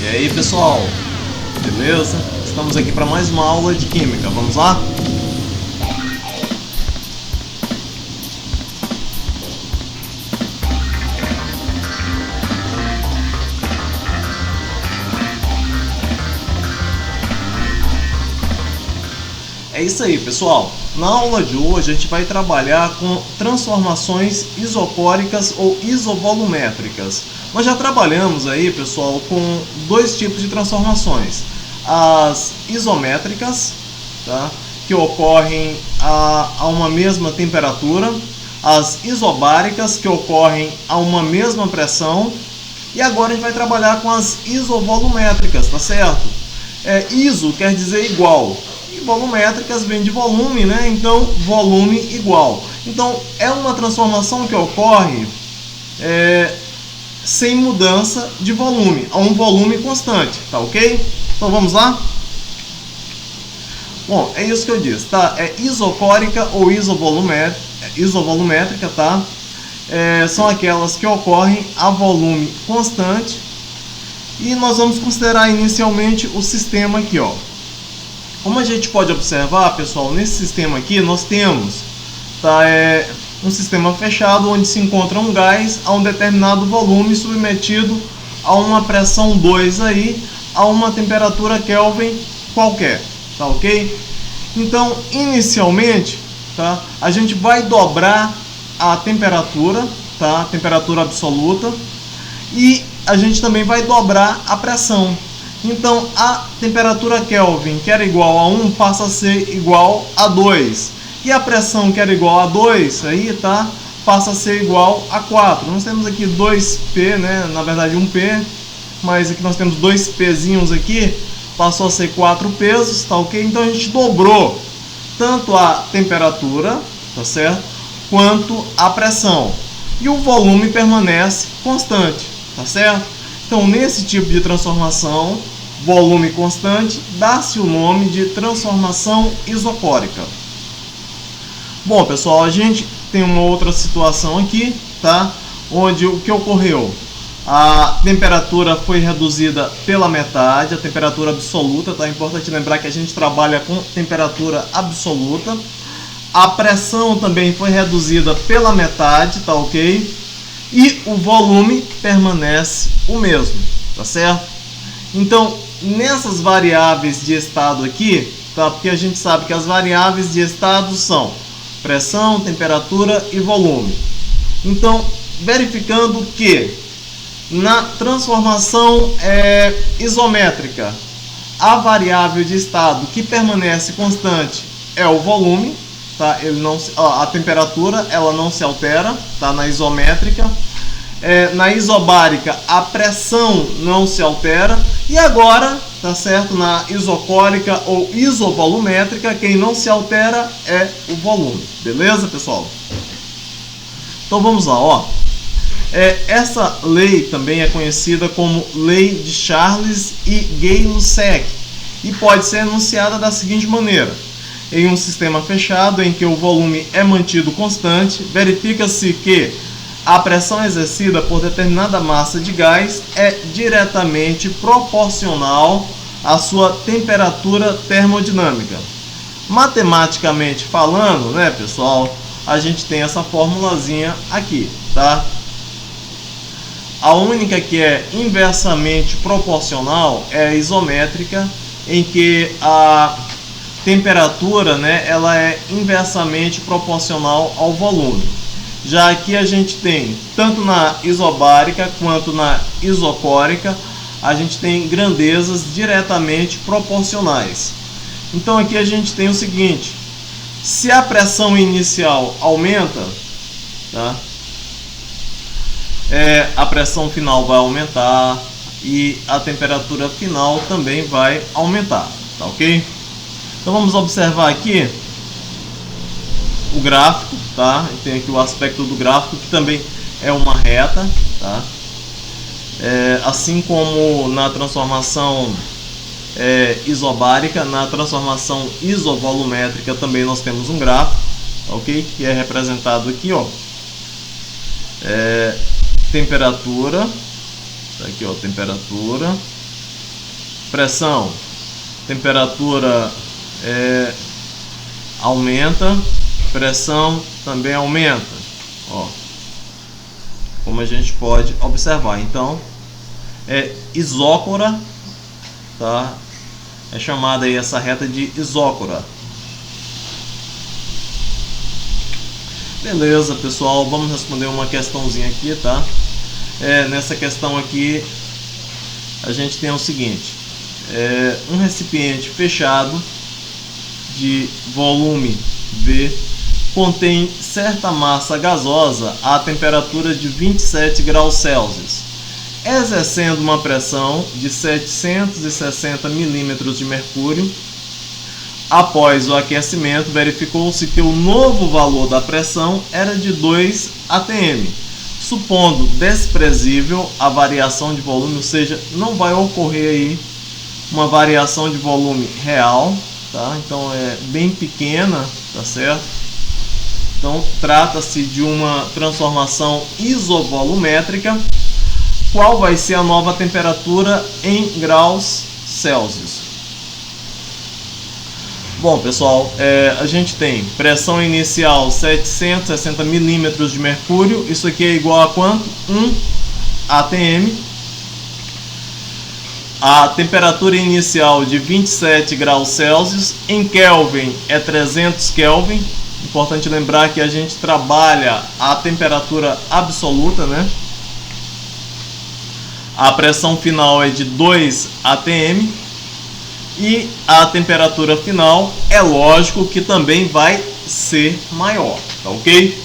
E aí pessoal, beleza? Estamos aqui para mais uma aula de Química, vamos lá? É isso aí pessoal, na aula de hoje a gente vai trabalhar com transformações isocóricas ou isovolumétricas. Nós já trabalhamos aí pessoal com dois tipos de transformações, as isométricas, tá? Que ocorrem a uma mesma temperatura, as isobáricas que ocorrem a uma mesma pressão, e agora a gente vai trabalhar com as isovolumétricas, tá certo? Iso quer dizer igual. Volumétricas vem de volume, né? Então, volume igual. Então, é uma transformação que ocorre sem mudança de volume, a um volume constante, tá ok? Então, vamos lá? Bom, é isso que eu disse, tá? É isocórica ou isovolumétrica, tá? São aquelas que ocorrem a volume constante. E nós vamos considerar inicialmente o sistema aqui, ó. Como a gente pode observar, pessoal, nesse sistema aqui nós temos um sistema fechado onde se encontra um gás a um determinado volume submetido a uma pressão 2 aí, a uma temperatura Kelvin qualquer, tá ok? Então, inicialmente, tá, a gente vai dobrar a temperatura, tá, a temperatura absoluta, e a gente também vai dobrar a pressão. Então, a temperatura Kelvin, que era igual a 1, passa a ser igual a 2. E a pressão, que era igual a 2, aí, tá, passa a ser igual a 4. Nós temos aqui 2P, né? Na verdade 1P, mas aqui nós temos 2 Pzinhos aqui, passou a ser 4 pesos, tá ok? Então, a gente dobrou tanto a temperatura, tá certo? Quanto a pressão. E o volume permanece constante, tá certo? Então, nesse tipo de transformação, volume constante, dá-se o nome de transformação isocórica. Bom, pessoal, a gente tem uma outra situação aqui, tá? Onde o que ocorreu? A temperatura foi reduzida pela metade, a temperatura absoluta, tá? É importante lembrar que a gente trabalha com temperatura absoluta. A pressão também foi reduzida pela metade, tá ok? E o volume permanece o mesmo, tá certo? Então, nessas variáveis de estado aqui, tá? Porque a gente sabe que as variáveis de estado são pressão, temperatura e volume. Então, verificando que na transformação isométrica, a variável de estado que permanece constante é o volume, tá? A temperatura ela não se altera, tá? Na isométrica. Na isobárica a pressão não se altera, e agora, tá certo, na isocórica ou isovolumétrica quem não se altera é o volume, beleza pessoal? Então vamos lá, ó. Essa lei também é conhecida como lei de Charles e Gay-Lussac e pode ser enunciada da seguinte maneira: em um sistema fechado em que o volume é mantido constante, verifica-se que a pressão exercida por determinada massa de gás é diretamente proporcional à sua temperatura termodinâmica. Matematicamente falando, né, pessoal, a gente tem essa formulazinha aqui, tá? A única que é inversamente proporcional é a isométrica, em que a temperatura, né, ela é inversamente proporcional ao volume. Já aqui a gente tem, tanto na isobárica quanto na isocórica, a gente tem grandezas diretamente proporcionais. Então aqui a gente tem o seguinte: se a pressão inicial aumenta, tá? A pressão final vai aumentar e a temperatura final também vai aumentar, tá ok? Então vamos observar aqui o gráfico, tá? Tem aqui o aspecto do gráfico que também é uma reta, tá? Assim como na transformação isobárica, na transformação isovolumétrica também nós temos um gráfico, ok? Que é representado aqui, ó. Temperatura, tá aqui, ó, temperatura, pressão, temperatura aumenta, pressão também aumenta, ó, como a gente pode observar. Então é isócora, tá? É chamada aí essa reta de isócora. Beleza, pessoal, vamos responder uma questãozinha aqui, tá? Nessa questão aqui a gente tem o seguinte: um recipiente fechado de volume V contém certa massa gasosa a temperatura de 27 graus Celsius, exercendo uma pressão de 760 milímetros de mercúrio. Após o aquecimento, verificou-se que o novo valor da pressão era de 2 atm, supondo desprezível a variação de volume, ou seja, não vai ocorrer aí uma variação de volume real, tá? Então é bem pequena, tá certo? Então trata-se de uma transformação isovolumétrica. Qual vai ser a nova temperatura em graus Celsius? Bom, pessoal, a gente tem pressão inicial 760 milímetros de mercúrio. Isso aqui é igual a quanto? 1 atm. A temperatura inicial de 27 graus Celsius. Em Kelvin é 300 Kelvin. Importante lembrar que a gente trabalha a temperatura absoluta, né? A pressão final é de 2 atm. E a temperatura final é lógico que também vai ser maior, tá ok?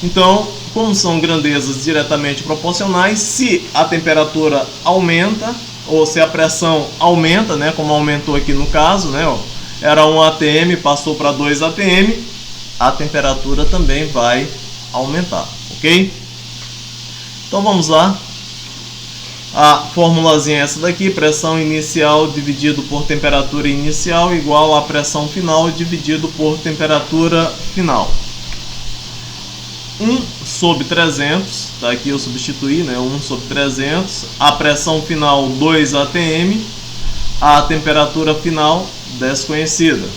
Então, como são grandezas diretamente proporcionais, se a temperatura aumenta, ou se a pressão aumenta, né, como aumentou aqui no caso, né, ó, era 1 atm, passou para 2 atm, a temperatura também vai aumentar, ok? Então vamos lá. A formulazinha é essa daqui: pressão inicial dividido por temperatura inicial igual a pressão final dividido por temperatura final. 1 sobre 300, tá aqui eu substituí, né? 1 sobre 300, a pressão final 2 atm, a temperatura final desconhecida.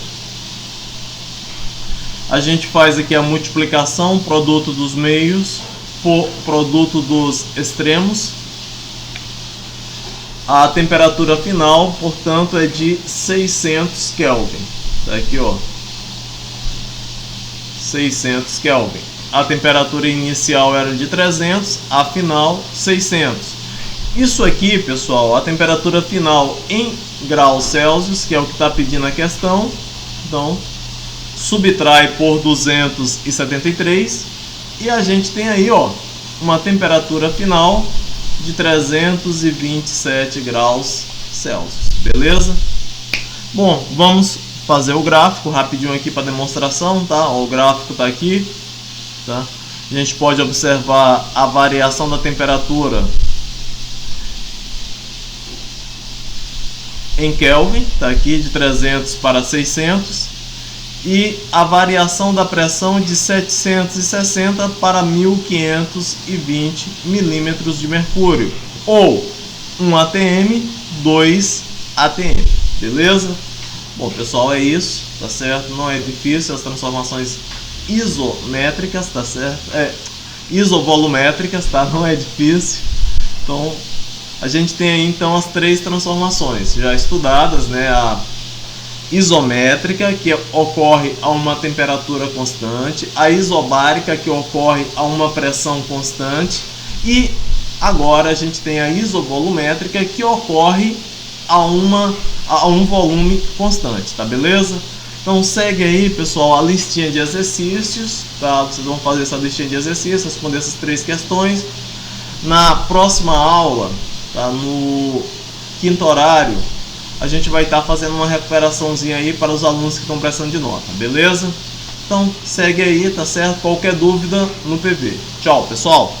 A gente faz aqui a multiplicação, produto dos meios por produto dos extremos. A temperatura final, portanto, é de 600 Kelvin. Tá aqui, ó. 600 Kelvin. A temperatura inicial era de 300, a final 600. Isso aqui, pessoal, a temperatura final em graus Celsius, que é o que está pedindo a questão. Então, subtrai por 273 e a gente tem aí, ó, uma temperatura final de 327 graus Celsius, beleza? Bom, vamos fazer o gráfico rapidinho aqui para demonstração, tá? O gráfico tá aqui, tá? A gente pode observar a variação da temperatura em Kelvin, tá aqui de 300 para 600, e a variação da pressão de 760 para 1520 milímetros de mercúrio, ou 1 atm, 2 atm, beleza? Bom, pessoal, é isso, tá certo? Não é difícil, as transformações isométricas, tá certo? Isovolumétricas, tá? Não é difícil. Então, a gente tem aí então as três transformações já estudadas, né? A isométrica, que ocorre a uma temperatura constante, a isobárica, que ocorre a uma pressão constante, e agora a gente tem a isovolumétrica, que ocorre a um volume constante, tá beleza? Então segue aí, pessoal, a listinha de exercícios, tá? Vocês vão fazer essa listinha de exercícios, responder essas três questões. Na próxima aula, tá? No quinto horário, a gente vai estar fazendo uma recuperaçãozinha aí para os alunos que estão prestando de nota, beleza? Então segue aí, tá certo? Qualquer dúvida no PV. Tchau, pessoal!